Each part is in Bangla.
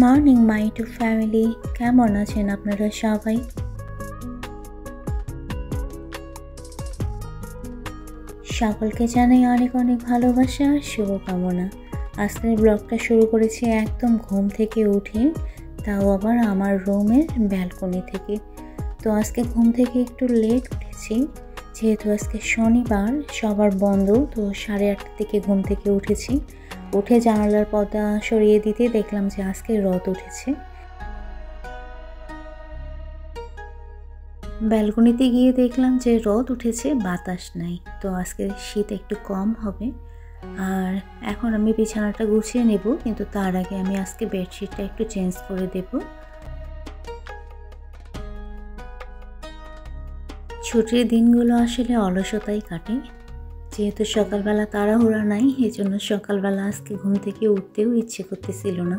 মর্নিং মাই টু ফ্যামিলি, কেমন আছেন আপনারা সবাই? সকলকে জানাই অনেক অনেক ভালোবাসা আর শুভকামনা। আজকের ব্লগটা শুরু করেছি একদম ঘুম থেকে উঠে, তাও আবার আমার রুমের ব্যালকনি থেকে। তো আজকে ঘুম থেকে একটু লেট উঠেছি, যেহেতু আজকে শনিবার, সবার বন্ধ। তো 8:30 থেকে ঘুম থেকে উঠেছি। উঠে জানালার পর্দা সরিয়ে দিতে দেখলাম যে আজকে রথ উঠেছে। ব্যালকনিতে গিয়ে দেখলাম যে রথ উঠেছে, বাতাস নাই। তো আজকে শীত একটু কম হবে। আর এখন আমি বিছানাটা গুছিয়ে নেব, কিন্তু তার আগে আমি আজকে বেডশিটটা একটু চেঞ্জ করে দেব। ছুটির দিনগুলো আসলে অলসতাই কাটে, যেহেতু সকালবেলা তাড়াহুড়া নাই, এজন্য সকালবেলা আজকে ঘুম থেকে উঠতেও ইচ্ছে করতেছিল না।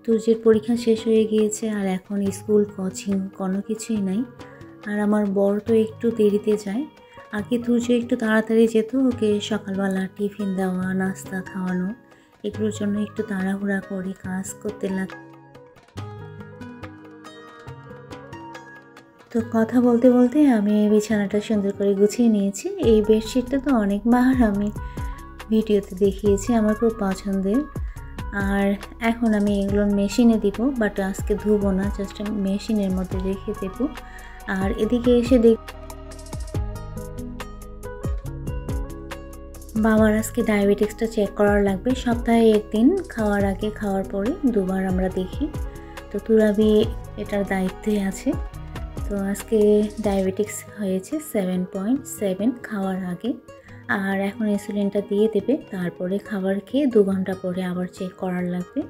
তুর্যের পরীক্ষা শেষ হয়ে গিয়েছে, আর এখন স্কুল কোচিং কোনো কিছুই নাই। আর আমার বর তো একটু দেরিতে যায়। আগে তুর্য একটু তাড়াতাড়ি যেত, ওকে সকালবেলা টিফিন দেওয়া, নাস্তা খাওয়ানো, এগুলোর জন্য একটু তাড়াহুড়া করে কাজ করতে লাগে। তো কথা বলতে বলতে আমি বিছানাটা সুন্দর করে গুছিয়ে নিয়েছি। এই বেডশিটটা তো অনেকবার আমি ভিডিওতে দেখিয়েছি, আমার খুব পছন্দের। আর এখন আমি এগুলো মেশিনে দিব, বাট আজকে ধুবো না, জাস্ট মেশিনের মধ্যে রেখে দেব। আর এদিকে এসে বাবার আজকে ডায়াবেটিক্সটা চেক করার লাগবে। সপ্তাহে একদিন, খাওয়ার আগে খাওয়ার পরে দুবার আমরা দেখি। তো তুরাবি এটার দায়িত্বে আছে। তো আজকে ডায়াবেটিক্স হয়েছে 7.7 খাওয়ার আগে। আর এখন ইনসুলিনটা দিয়ে দেবে, তারপরে খাবার খেয়ে 2 ঘন্টা পরে আবার চেক করার লাগবে।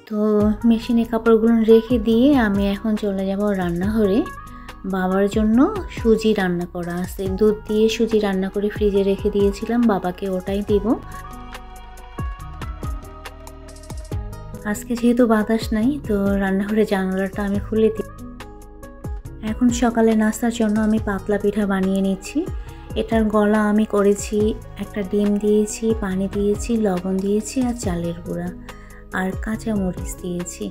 তো মেশিনে কাপড়গুলো রেখে দিয়ে আমি এখন চলে যাব রান্নাঘরে। বাবার জন্য সুজি রান্না করা আছে, দুধ দিয়ে সুজি রান্না করে ফ্রিজে রেখে দিয়েছিলাম, বাবাকে ওটাই দিব। আজকে যেহেতু বাতাস নাই, তো রান্নাঘরে জানালাটা আমি খুলে দিই। এখন সকালে নাস্তার জন্য আমি পাতলা পিঠা বানিয়ে নিচ্ছি। এটার গলা আমি করেছি, একটা ডিম দিয়েছি, পানি দিয়েছি, লবণ দিয়েছি, আর চালের গুঁড়া আর কাঁচা মরিচ দিয়েছি।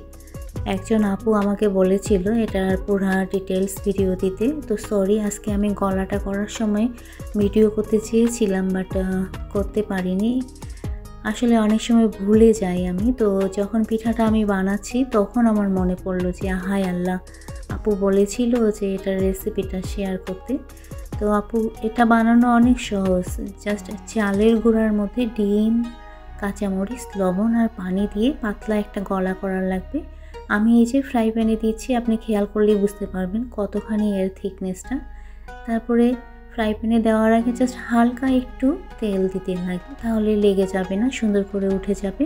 একজন আপু আমাকে বলেছিল এটার পুরো ডিটেলস ভিডিও দিতে। তো সরি, আজকে আমি গলাটা করার সময় ভিডিও করতে চেয়েছিলাম, বাট করতে পারিনি। আসলে অনেক সময় ভুলে যাই আমি। তো যখন পিঠাটা আমি বানাচ্ছি, তখন আমার মনে পড়লো যে হায় আল্লাহ, আপু বলেছিল যে এটার রেসিপিটা শেয়ার করতে। তো আপু, এটা বানানো অনেক সহজ, জাস্ট চালের গুঁড়ার মধ্যে ডিম, কাঁচামরিচ, লবণ আর পানি দিয়ে পাতলা একটা গলা করার লাগবে। আমি এই যে ফ্রাই প্যানে দিচ্ছি, আপনি খেয়াল করলেই বুঝতে পারবেন কতখানি এর থিকনেসটা। তারপরে ফ্রাই প্যানে দেওয়ার আগে জাস্ট হালকা একটু তেল দিতে লাগে, তাহলে লেগে যাবে না, সুন্দর করে উঠে যাবে।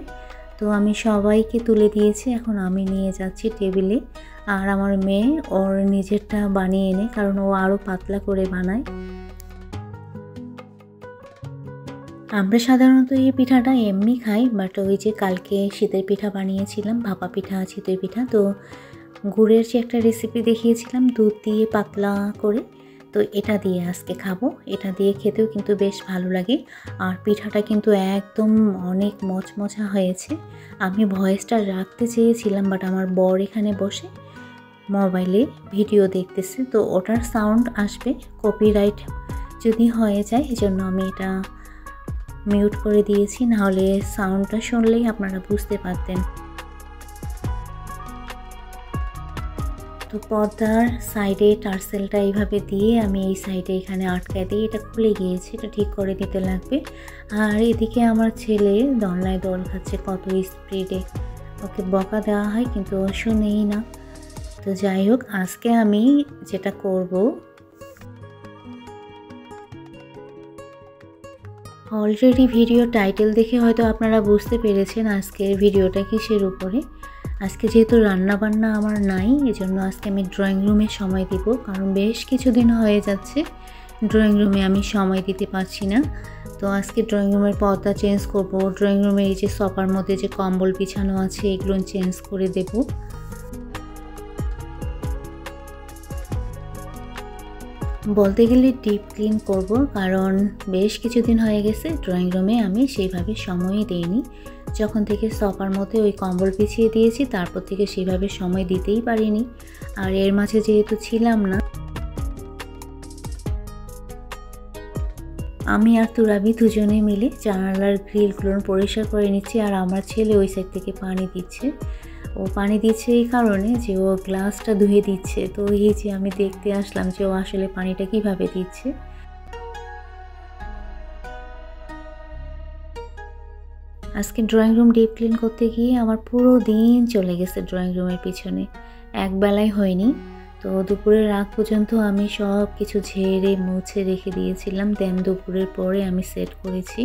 তো আমি সবাইকে তুলে দিয়েছি, এখন আমি নিয়ে যাচ্ছি টেবিলে। আর আমার মেয়ে ওর নিজেরটা বানিয়ে এনে, কারণ ও আরও পাতলা করে বানায়। আমরা সাধারণত এই পিঠাটা এমনি খাই, বাট ওই যে কালকে শীতের পিঠা বানিয়েছিলাম, ভাপা পিঠা, চিতই পিঠা। তো গুড়ের যে একটা রেসিপি দেখিয়েছিলাম দুধ দিয়ে পাতলা করে, তো এটা দিয়ে আজকে খাবো। এটা দিয়ে খেতেও কিন্তু বেশ ভালো লাগে। আর পিঠাটা কিন্তু একদম অনেক মচমচা হয়েছে। আমি ভয়েসটা রাখতে চেয়েছিলাম, বাট আমার বর এখানে বসে মোবাইলে ভিডিও দেখতেছে, তো ওটার সাউন্ড আসবে, কপিরাইট যদি হয়ে যায়, এজন্য আমি এটা মিউট করে দিয়েছি, নাহলে সাউন্ডটা শুনলেই আপনারা বুঝতে পারতেন। তো পর্দার সাইডে টার্সেলটা এইভাবে দিয়ে আমি এই সাইডে এখানে আটকায় দিই, এটা খুলে গিয়েছে, এটা ঠিক করে দিতে লাগবে। আর এদিকে আমার ছেলে দোলনায় দোল খাচ্ছে কত স্পিডে, ওকে বকা দেওয়া হয় কিন্তু ও শুনেই না। তো যাই হোক, আজকে আমি যেটা করব, অলরেডি ভিডিও টাইটেল দেখে হয়তো আপনারা বুঝতে পেরেছেন আজকের ভিডিওটা কিসের উপরে। আজকে যেহেতু রান্নাবান্না আমার নাই, এজন্য আজকে আমি ড্রয়িং রুমে সময় দিব, কারণ বেশ কিছুদিন হয়ে যাচ্ছে ড্রয়িং রুমে আমি সময় দিতে পারছি না। তো আজকে ড্রয়িং রুমের পর্দা চেঞ্জ করব, ড্রয়িং রুমের এই যে সোফার মধ্যে যে কম্বল বিছানো আছে এগুলো চেঞ্জ করে দেব। বলতে গেলে ডিপ ক্লিন করব, কারণ বেশ কিছুদিন হয়ে গেছে ড্রয়িং রুমে আমি সেইভাবে সময়ই দিইনি। যখন থেকে সোফার মধ্যে ওই কম্বল বিছিয়ে দিয়েছি তারপর থেকে সেভাবে সময় দিতেই পারিনি। আর এর মাঝে যেহেতু ছিলাম না, আমি আর তুরাবি দুজনে মিলে জানালার গ্রিলগুলো পরিষ্কার করে নিচ্ছি। আর আমার ছেলে ওই সাইড থেকে পানি দিচ্ছে। ও পানি দিচ্ছে এই কারণে যে ও গ্লাসটা ধুয়ে দিচ্ছে। তো এই যে আমি দেখতে আসলাম যে ও আসলে পানিটা কিভাবে দিচ্ছে। আজকে ড্রয়িং রুম ডিপ ক্লিন করতে গিয়ে আমার পুরো দিন চলে গেছে ড্রয়িং রুমের পিছনে, একবেলাই হয়নি। তো দুপুরের আগ পর্যন্ত আমি সব কিছু ঝেড়ে মুছে রেখে দিয়েছিলাম, দেন দুপুরের পরে আমি সেট করেছি।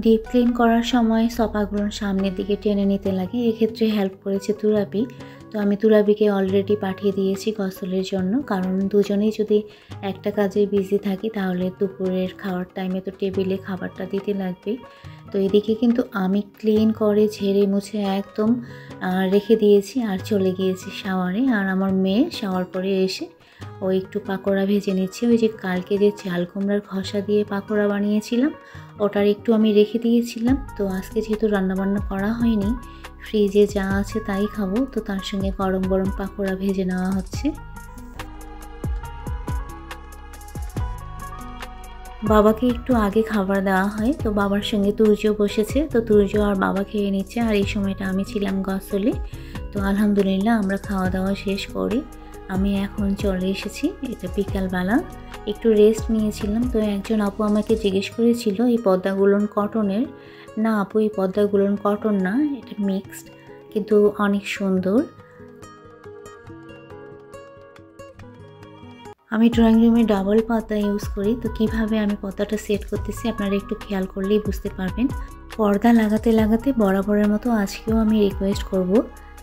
ডিপ ক্লিন করার সময় সোফাগুলো সামনের দিকে টেনে নিতে লাগে, এক্ষেত্রে হেল্প করেছে তুরাবি। তো আমি তুরাবিকে অলরেডি পাঠিয়ে দিয়েছি গোসলের জন্য, কারণ দুজনেই যদি একটা কাজে বিজি থাকি তাহলে দুপুরের খাওয়ার টাইমে তো টেবিলে খাবারটা দিতে লাগবে। তো এদিকে কিন্তু আমি ক্লিন করে ঝেড়ে মুছে একদম রেখে দিয়েছি আর চলে গিয়েছি শাওয়ারে। আর আমার মেয়ে শাওয়ার পরে এসে ও একটু পাকোড়া ভেজে নিচ্ছে। ওই যে কালকে যে চাল কুমড়ার খসা দিয়ে পাকোড়া বানিয়েছিলাম ওটার একটু আমি রেখে দিয়েছিলাম। তো আজকে যেহেতু রান্নাবান্না করা হয়নি, ফ্রিজে যা আছে তাই খাবো, তো তার সঙ্গে গরম গরম পাকোড়া ভেজে নেওয়া হচ্ছে। বাবাকে একটু আগে খাবার দেওয়া হয়, তো বাবার সঙ্গে তুর্য বসেছে। তো তুর্য আর বাবা খেয়ে নিচ্ছে আর এই সময়টা আমি ছিলাম গোসলে। তো আলহামদুলিল্লাহ আমরা খাওয়া দাওয়া শেষ করি আমি এখন চলে এসেছি। এটা বিকালবেলা একটু রেস্ট নিয়েছিলাম। তো একজন আপু আমাকে জিজ্ঞেস করেছিল এই পর্দাগুলো কটনের। না আপু, এই পর্দাগুলো কটন না, এটা মিক্সড, কিন্তু অনেক সুন্দর। আমি ড্রয়িং রুমে ডাবল পর্দা ইউজ করি। তো কিভাবে আমি পর্দাটা সেট করতেছি আপনারা একটু খেয়াল করলেই বুঝতে পারবেন। পর্দা লাগাতে লাগাতে বরাবরের মতো আজকেও আমি রিকোয়েস্ট করব,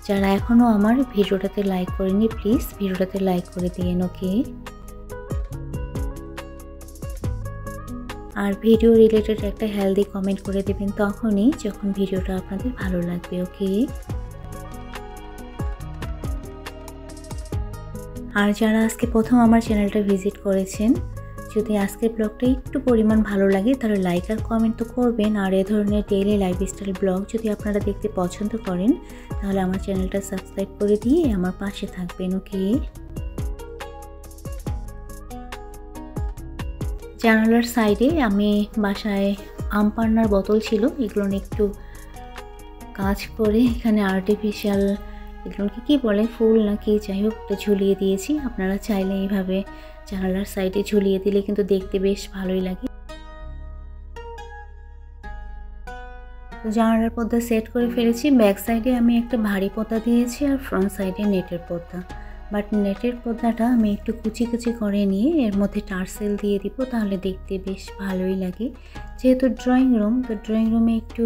যারা এখনও আমার ভিডিওটাতে লাইক করেনি প্লিজ ভিডিওটাতে লাইক করে দিন, ওকে। আর ভিডিও রিলেটেড একটা হেলদি কমেন্ট করে দেবেন তখনই যখন ভিডিওটা আপনাদের ভালো লাগবে, ওকে। আর যারা আজকে প্রথম আমার চ্যানেলটা ভিজিট করেছেন, যদি আজকের ব্লগটা একটু পরিমাণ ভালো লাগে তাহলে লাইক আর কমেন্ট তো করবেন। আর এ ধরনের ডেইলি লাইফস্টাইল ব্লগ যদি আপনারা দেখতে পছন্দ করেন তাহলে আমার চ্যানেলটা সাবস্ক্রাইব করে দিয়ে আমার পাশে থাকবেন, ওকে। জানালার সাইডে আমি বাসায় আম পান্নার বোতল ছিল, এগুলো একটু কাজ করে এখানে আর্টিফিশিয়াল এগুলোকে কী বলে ফুল নাকি যাই হোক একটা ঝুলিয়ে দিয়েছি। আপনারা চাইলে এইভাবে জানালার সাইডে ঝুলিয়ে দিলে কিন্তু দেখতে বেশ ভালোই লাগে। তো জানালার পর্দা সেট করে ফেলেছি। ব্যাক সাইডে আমি একটা ভারী পর্দা দিয়েছি আর ফ্রন্ট সাইডে নেটের পর্দা। বাট নেটের পর্দাটা আমি একটু কুচি কুচি করে নিয়ে এর মধ্যে টার্সেল দিয়ে দিব, তাহলে দেখতে বেশ ভালোই লাগে। যেহেতু ড্রয়িং রুম, তো ড্রয়িং রুমে একটু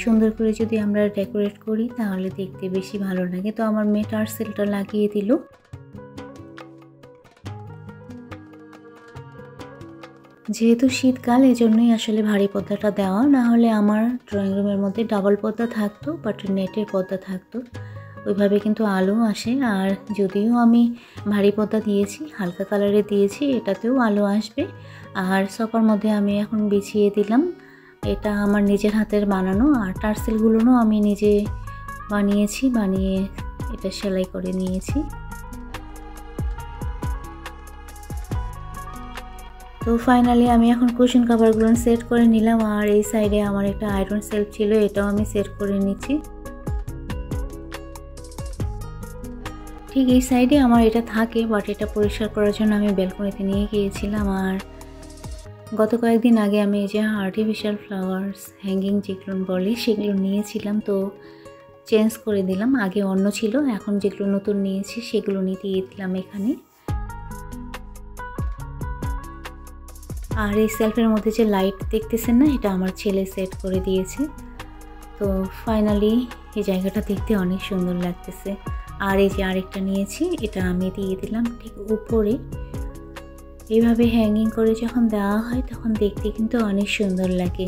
সুন্দর করে যদি আমরা ডেকোরেট করি তাহলে দেখতে বেশি ভালো লাগে। তো আমার মেয়ে টার্সেলটা লাগিয়ে দিল। যেহেতু শীতকাল এজন্যই আসলে ভারী পর্দাটা দেওয়া, না হলে আমার ড্রয়িং রুমের মধ্যে ডাবল পর্দা থাকতো বাট নেটের পর্দা থাকতো, ওইভাবে কিন্তু আলো আসে। আর যদিও আমি ভারী পর্দা দিয়েছি, হালকা কালারে দিয়েছি, এটাতেও আলো আসবে। আর সোফার মধ্যে আমি এখন বিছিয়ে দিলাম, এটা আমার নিজের হাতের বানানো। আর টার্সেলগুলোও আমি নিজে বানিয়েছি, বানিয়ে এটা সেলাই করে নিয়েছি। তো ফাইনালি আমি এখন কুশন কভারগুলো সেট করে নিলাম। আর এই সাইডে আমার একটা আয়রন সেলফ ছিল, এটাও আমি সেট করে নিচ্ছি। ঠিক এই সাইডে আমার এটা থাকে, বাট এটা পরিষ্কার করার জন্য আমি ব্যালকনিতে নিয়ে গিয়েছিলাম। আর গত কয়েকদিন আগে আমি এই যে আর্টিফিশিয়াল ফ্লাওয়ার্স হ্যাঙ্গিং যেগুলো বলে সেগুলো নিয়েছিলাম, তো চেঞ্জ করে দিলাম। আগে অন্য ছিল, এখন যেগুলো নতুন নিয়েছি সেগুলো নিয়ে দিয়ে দিলাম এখানে। আর এই সেলফের মধ্যে যে লাইট দেখতেছেন না, এটা আমার ছেলে সেট করে দিয়েছে। তো ফাইনালি এই জায়গাটা দেখতে অনেক সুন্দর লাগতেছে। আর এই যে আরেকটা নিয়েছি, এটা আমি দিয়ে দিলাম ঠিক উপরে। এইভাবে হ্যাঙ্গিং করে যখন দেওয়া হয় তখন দেখতে কিন্তু অনেক সুন্দর লাগে।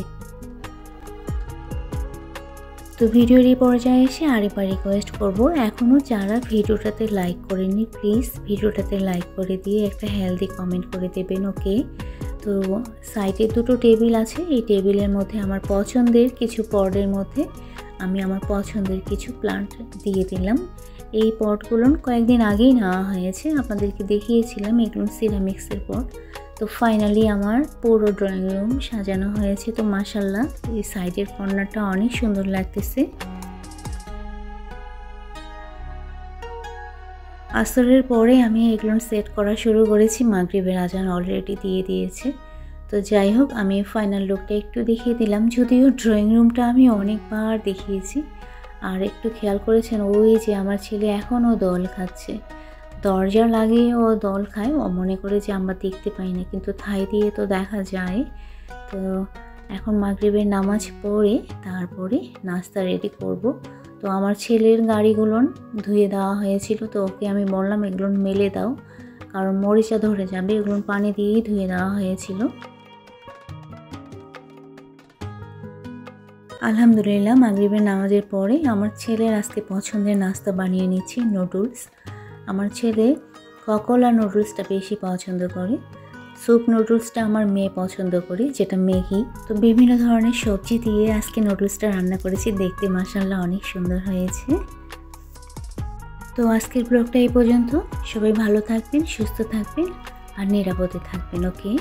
তো ভিডিওর এই পর্যায়ে এসে আরেকবার রিকোয়েস্ট করব, এখনও যারা ভিডিওটাতে লাইক করেননি প্লিজ ভিডিওটাতে লাইক করে দিয়ে একটা হেলদি কমেন্ট করে দেবেন। ওকে, তো সাইডে দুটো টেবিল আছে, এই টেবিলের মধ্যে আমার পছন্দের কিছু পটের মধ্যে আমি আমার পছন্দের কিছু প্লান্ট দিয়ে দিলাম। এই পটগুলো কয়েকদিন আগেই নেওয়া হয়েছে, আপনাদেরকে দেখিয়েছিলাম, এগুলো সিরামিক্সের পট। তো ফাইনালি আমার পুরো ড্রয়িং রুম সাজানো হয়েছে। তো মাশাআল্লাহ এই সাইডের কর্নারটা অনেক সুন্দর লাগতেছে। আসরের পরে আমি এগুলো সেট করা শুরু করেছি, মাগরিবের আজান অলরেডি দিয়ে দিয়েছে। তো যাই হোক, আমি ফাইনাল লুকটা একটু দেখিয়ে দিলাম, যদিও ড্রয়িং রুমটা আমি অনেকবার দেখিয়েছি। আর একটু খেয়াল করেছেন ওই যে আমার ছেলে এখনও দল খাচ্ছে, দরজা লাগিয়ে ও দল খায়, ও মনে করে যে আমরা দেখতে পাই না, কিন্তু থাই দিয়ে তো দেখা যায়। তো এখন মাগরিবের নামাজ পড়ে তারপরে নাস্তা রেডি করব। তো আমার ছেলের গাড়িগুলো ধুয়ে দেওয়া হয়েছিল, তো ওকে আমি বললাম এগুলো মেলে দাও, কারণ মরিচা ধরে যাবে, এগুলো পানি দিয়েই ধুয়ে দেওয়া হয়েছিল। আলহামদুলিল্লাহ মাগরিবের নামাজের পরে আমার ছেলের আজকে পছন্দের নাস্তা বানিয়ে নিচ্ছি, নুডলস। আমার ছেলে ককলা নুডলসটা বেশি পছন্দ করে, স্যুপ নুডলসটা আমার মেয়ে পছন্দ করে, যেটা ম্যাগি। তো বিভিন্ন ধরনের সবজি দিয়ে আজকে নুডলসটা রান্না করেছি, দেখতে মাশাআল্লাহ অনেক সুন্দর হয়েছে। তো আজকের ব্লগটা এই পর্যন্ত, সবাই ভালো থাকবেন, সুস্থ থাকবেন আর নিরাপদে থাকবেন। ওকে।